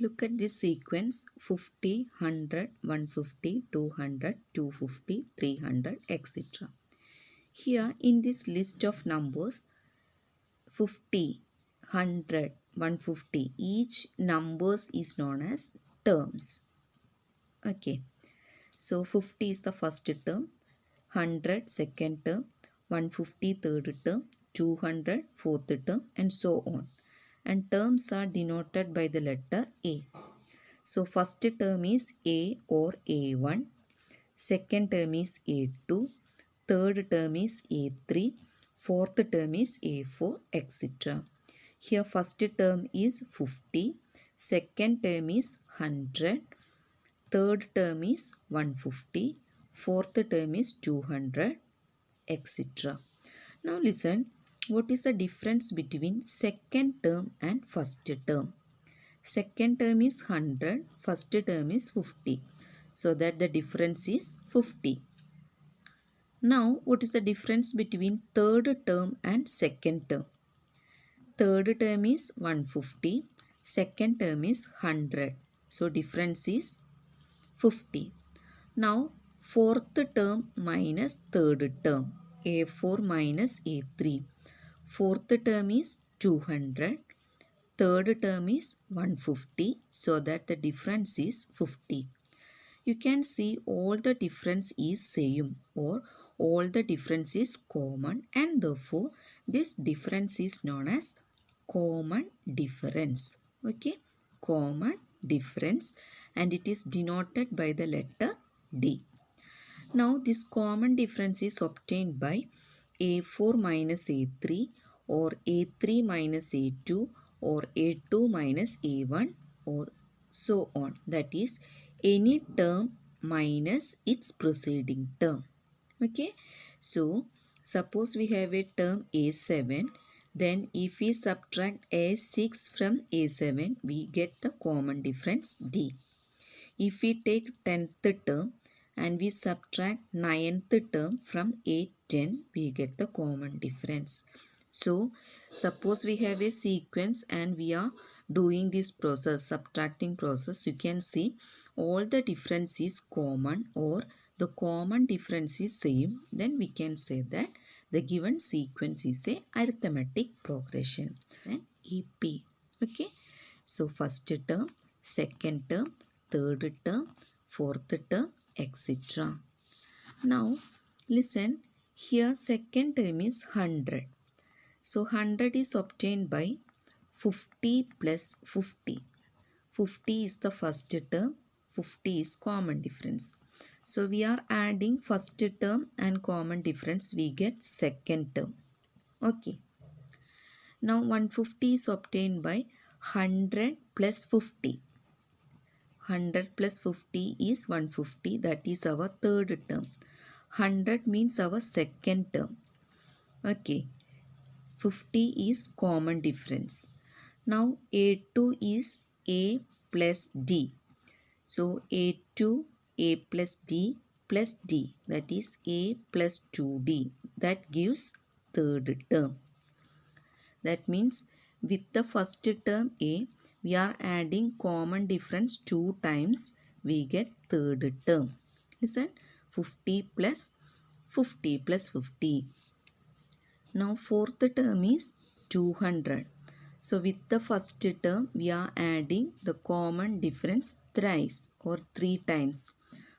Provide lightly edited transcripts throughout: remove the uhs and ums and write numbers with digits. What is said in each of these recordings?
Look at this sequence 50, 100, 150, 200, 250, 300, etc. Here in this list of numbers 50, 100, 150, each numbers is known as terms. Okay. So 50 is the first term, 100 second term, 150 third term, 200 fourth term, and so on. And terms are denoted by the letter A. So first term is A or A1, second term is A2, third term is A3, fourth term is A4, etc. Here first term is 50, second term is 100, third term is 150, fourth term is 200, etc. Now listen, what is the difference between second term and first term? Second term is 100, first term is 50. So that the difference is 50. Now what is the difference between third term and second term? Third term is 150, second term is 100. So difference is 50. Now fourth term minus third term, A4 minus A3. Fourth term is 200, third term is 150, so that the difference is 50. You can see all the difference is same or all the difference is common, and therefore this difference is known as common difference. Okay, common difference, and it is denoted by the letter D. Now this common difference is obtained by A4 minus A3 or A3 minus A2 or A2 minus A1 or so on. That is any term minus its preceding term. Okay. So suppose we have a term A7, then if we subtract A6 from A7, we get the common difference D. If we take 10th term and we subtract 9th term from A10, we get the common difference. So, suppose we have a sequence and we are doing this process, subtracting process, you can see all the difference is common or the common difference is same, then we can say that the given sequence is a arithmetic progression, an AP. Okay. So, first term, second term, third term, fourth term, etc. Now, listen, here second term is 100. So, 100 is obtained by 50 plus 50. 50 is the first term, 50 is common difference. So, we are adding first term and common difference, we get second term. Okay. Now, 150 is obtained by 100 plus 50. 100 plus 50 is 150, that is our third term. 100 means our second term. Okay, 50 is common difference. Now A2 is A plus D. So A2, A plus D, that is A plus 2D, that gives third term. That means with the first term A, we are adding common difference 2 times, we get third term. Listen, 50 plus 50 plus 50. Now fourth term is 200. So with the first term, we are adding the common difference thrice or 3 times.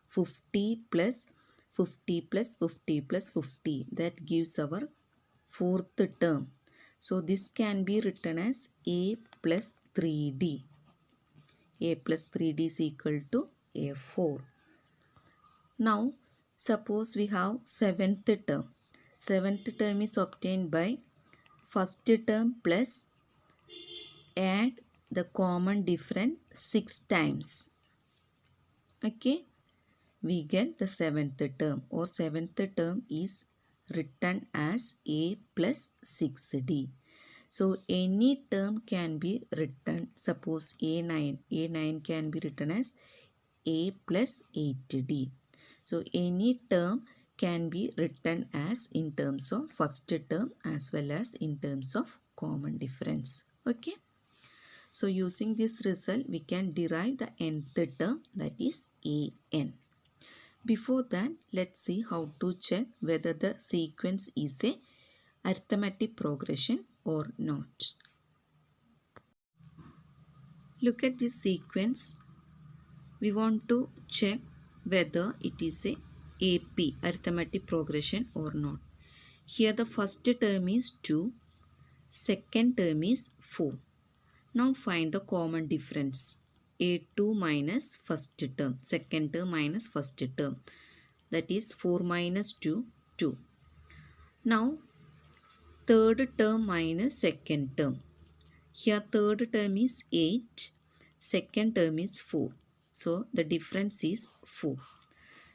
50 plus 50 plus 50 plus 50. That gives our fourth term. So this can be written as A plus 3D. A plus 3D is equal to A4. Now suppose we have seventh term. Seventh term is obtained by first term plus add the common difference 6 times. Okay. We get the seventh term, or seventh term is written as A plus 6D. So any term can be written, suppose A9 can be written as A plus 8D. So any term can be written as in terms of first term as well as in terms of common difference. Okay. So using this result, we can derive the nth term, that is an. Before that, let's see how to check whether the sequence is a arithmetic progression or not. Look at this sequence. We want to check whether it is a AP, arithmetic progression, or not. Here the first term is 2, second term is 4. Now find the common difference. A2 minus first term, second term minus first term. That is 4 minus 2, 2. Now third term minus second term. Here third term is 8, second term is 4. So the difference is 4.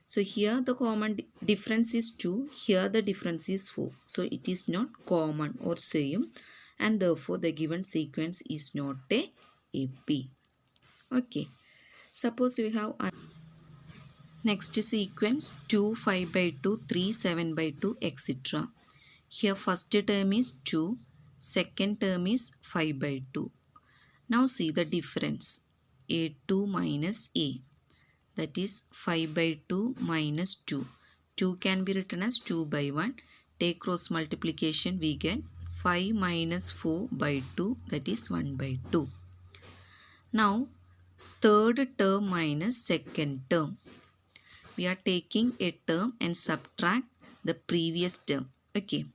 So here the common difference is 2, here the difference is 4. So it is not common or same, and therefore the given sequence is not a AP. Okay. Suppose we have next sequence 2, 5 by 2, 3, 7 by 2, etc. Here first term is 2, second term is 5 by 2. Now see the difference. A2 minus A. That is 5 by 2 minus 2. 2 can be written as 2 by 1. Take cross multiplication, we get 5 minus 4 by 2, that is 1 by 2. Now third term minus second term. We are taking a term and subtract the previous term. Okay.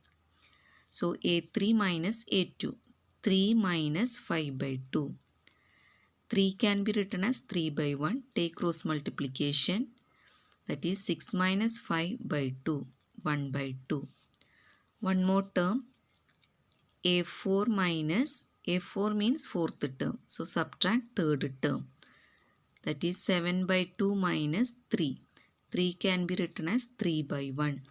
So A3 minus A2. 3 minus 5 by 2. 3 can be written as 3 by 1. Take cross multiplication. That is 6 minus 5 by 2. 1 by 2. One more term. A4 minus, A4 means fourth term. So subtract third term. That is 7 by 2 minus 3. 3 can be written as 3 by 1.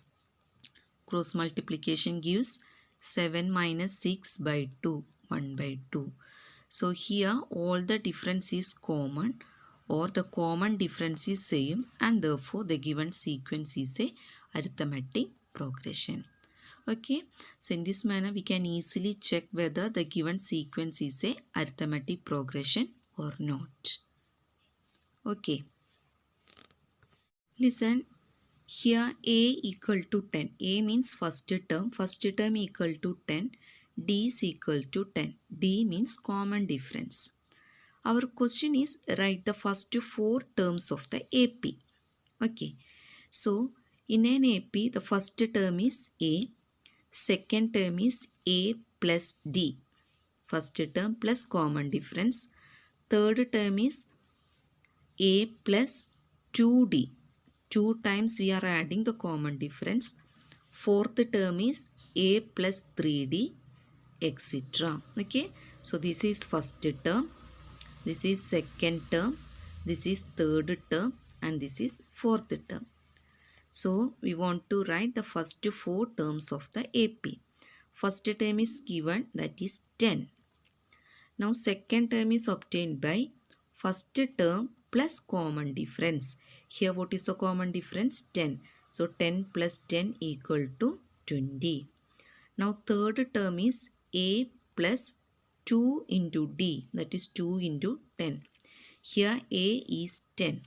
Cross multiplication gives 7 minus 6 by 2. 1 by 2. So here all the difference is common, or the common difference is same, and therefore the given sequence is a arithmetic progression. Okay, so in this manner we can easily check whether the given sequence is a arithmetic progression or not. Okay, listen, here A equal to 10. A means first term equal to 10. D is equal to 10. D means common difference. Our question is write the first 4 terms of the AP. Okay, so in an AP the first term is A, second term is A plus D, first term plus common difference. Third term is A plus 2D, 2 times we are adding the common difference. Fourth term is A plus 3D, etc. Okay, so this is first term, this is second term, this is third term, and this is fourth term. So we want to write the first 4 terms of the AP. First term is given, that is 10. Now second term is obtained by first term plus common difference. Here what is the common difference? 10. So 10 plus 10 equal to 20. Now third term is A plus 2 into D, that is 2 into 10. Here A is 10.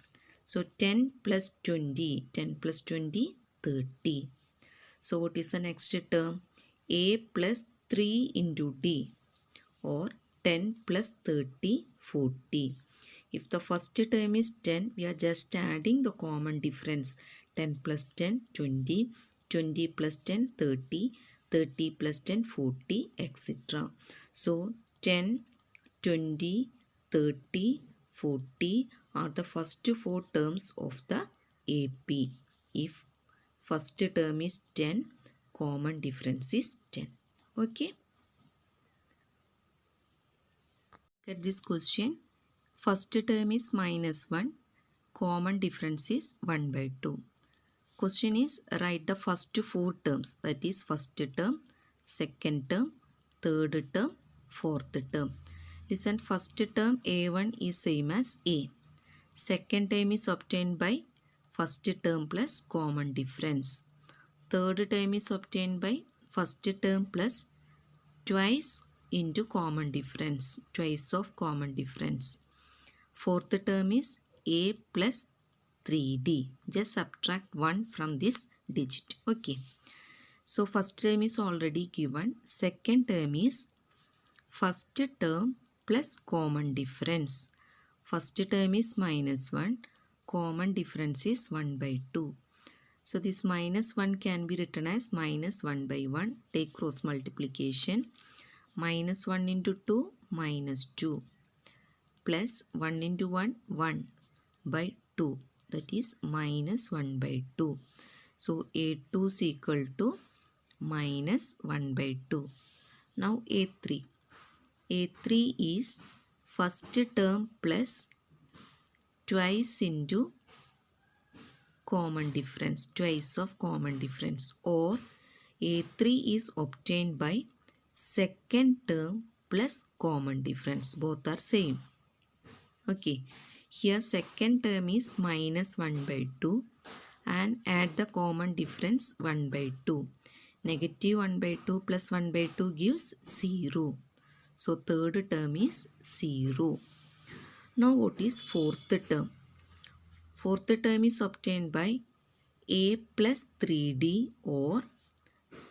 So 10 plus 20, 10 plus 20, 30. So what is the next term? A plus 3 into D, or 10 plus 30, 40. If the first term is 10, we are just adding the common difference. 10 plus 10, 20. 20 plus 10, 30. 30 plus 10, 40, etc. So 10, 20, 30, 40 are the first 4 terms of the AP. If first term is 10, common difference is 10. Okay. Get this question. First term is minus 1. Common difference is 1 by 2. Question is write the first 4 terms, that is first term, second term, third term, fourth term. Listen, first term A1 is same as A. Second term is obtained by first term plus common difference. Third term is obtained by first term plus twice into common difference, twice of common difference. Fourth term is a plus 3d. Just subtract 1 from this digit. Okay. So first term is already given. Second term is first term plus common difference. First term is minus 1. Common difference is 1 by 2. So this minus 1 can be written as minus 1 by 1. Take cross multiplication. Minus 1 into 2, minus 2. Plus 1 into 1, 1 by 2. That is minus 1 by 2. So A2 is equal to minus 1 by 2. Now A3. A3 is first term plus twice into common difference, twice of common difference, or A3 is obtained by second term plus common difference. Both are same. Okay, here second term is minus 1 by 2 and add the common difference 1 by 2. Negative 1 by 2 plus 1 by 2 gives 0. So third term is 0. Now what is fourth term? Fourth term is obtained by a plus 3d or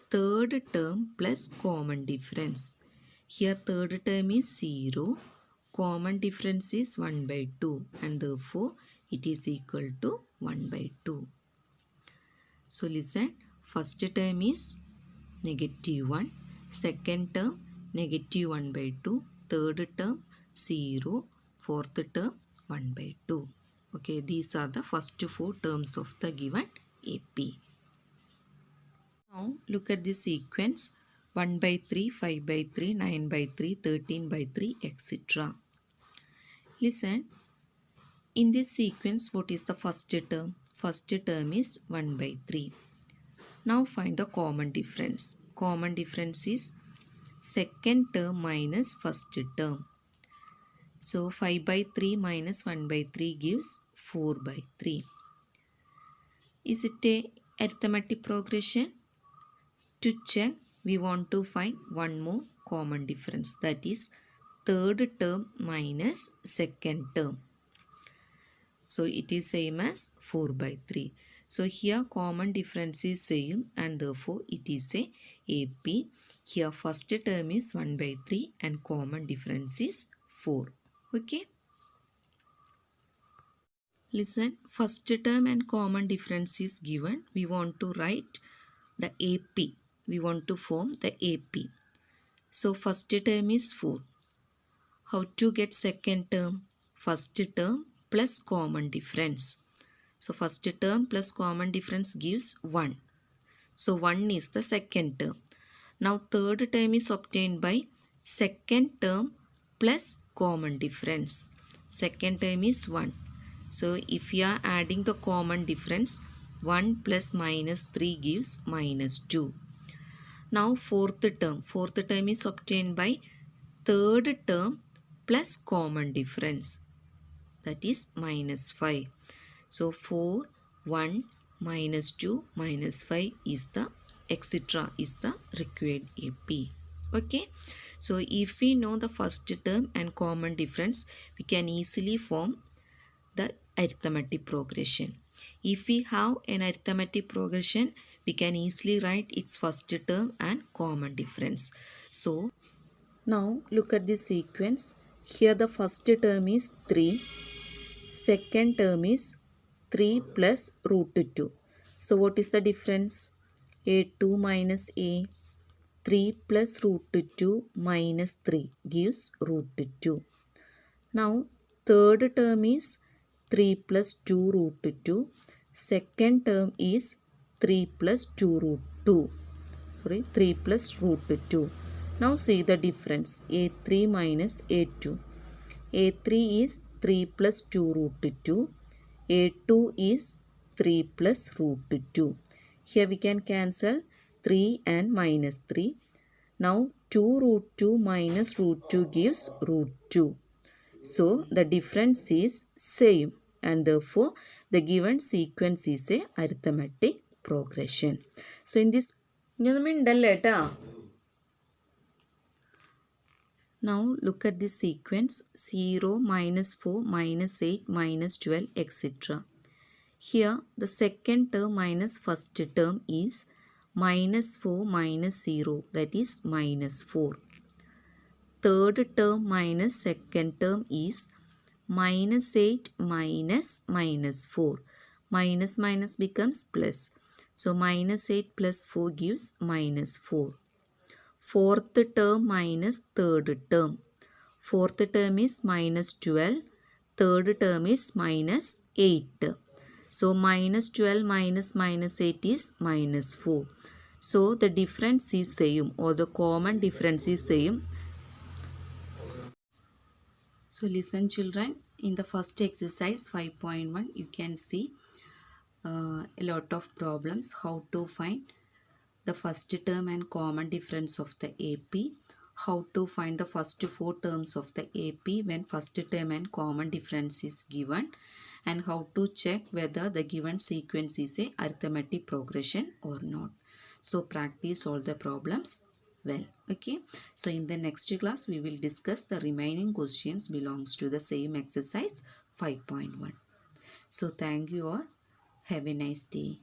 third term plus common difference. Here third term is 0. Common difference is 1 by 2 and therefore it is equal to 1 by 2. So listen, first term is negative 1. Second term negative 1 by 2. Third term 0. Fourth term 1 by 2. Okay, these are the first 4 terms of the given AP. Now look at the sequence: 1 by 3, 5 by 3, 9 by 3, 13 by 3, etc. Listen, in this sequence, what is the first term? First term is 1 by 3. Now find the common difference. Common difference is second term minus first term. So 5 by 3 minus 1 by 3 gives 4 by 3. Is it a arithmetic progression? To check, we want to find one more common difference, that is third term minus second term. So it is same as 4 by 3. So here common difference is same and therefore it is a AP. Here first term is 1 by 3 and common difference is 4. Okay. Listen, first term and common difference is given. We want to write the AP. We want to form the AP. So first term is 4. How to get second term? First term plus common difference. So first term plus common difference gives 1. So 1 is the second term. Now third term is obtained by second term plus common difference. Second term is 1. So if we are adding the common difference, 1 plus minus 3 gives minus 2. Now fourth term is obtained by third term plus common difference, that is minus 5. So 4, 1, minus 2, minus 5 is the etc. is the required AP. Okay. So if we know the first term and common difference, we can easily form the arithmetic progression. If we have an arithmetic progression, we can easily write its first term and common difference. So now look at the sequence. Here the first term is 3. Second term is 3 plus root 2. So what is the difference? A2 minus A. 3 plus root 2 minus 3 gives root 2. Now third term is 3 plus 2 root 2. Second term is 3 plus 2 root 2. 3 plus root 2. Now see the difference. A3 minus A2. A3 is 3 plus 2 root 2. A2 is 3 plus root 2. Here we can cancel 3 and minus 3. Now 2 root 2 minus root 2 gives root 2. So the difference is same and therefore the given sequence is a arithmetic progression. So in this Now look at this sequence 0, minus 4, minus 8, minus 12, etc. Here the second term minus first term is minus 4 minus 0, that is minus 4. Third term minus second term is minus 8 minus minus 4. Minus minus becomes plus. So minus 8 plus 4 gives minus 4. Fourth term minus third term. Fourth term is minus 12. Third term is minus 8. So minus 12 minus minus 8 is minus 4. So the difference is same, or the common difference is same. So listen children, in the first exercise 5.1 you can see a lot of problems how to find the first term and common difference of the AP, how to find the first four terms of the AP when first term and common difference is given, and how to check whether the given sequence is a arithmetic progression or not. So practice all the problems well. Okay, so in the next class we will discuss the remaining questions belongs to the same exercise 5.1. So thank you all. Have a nice day.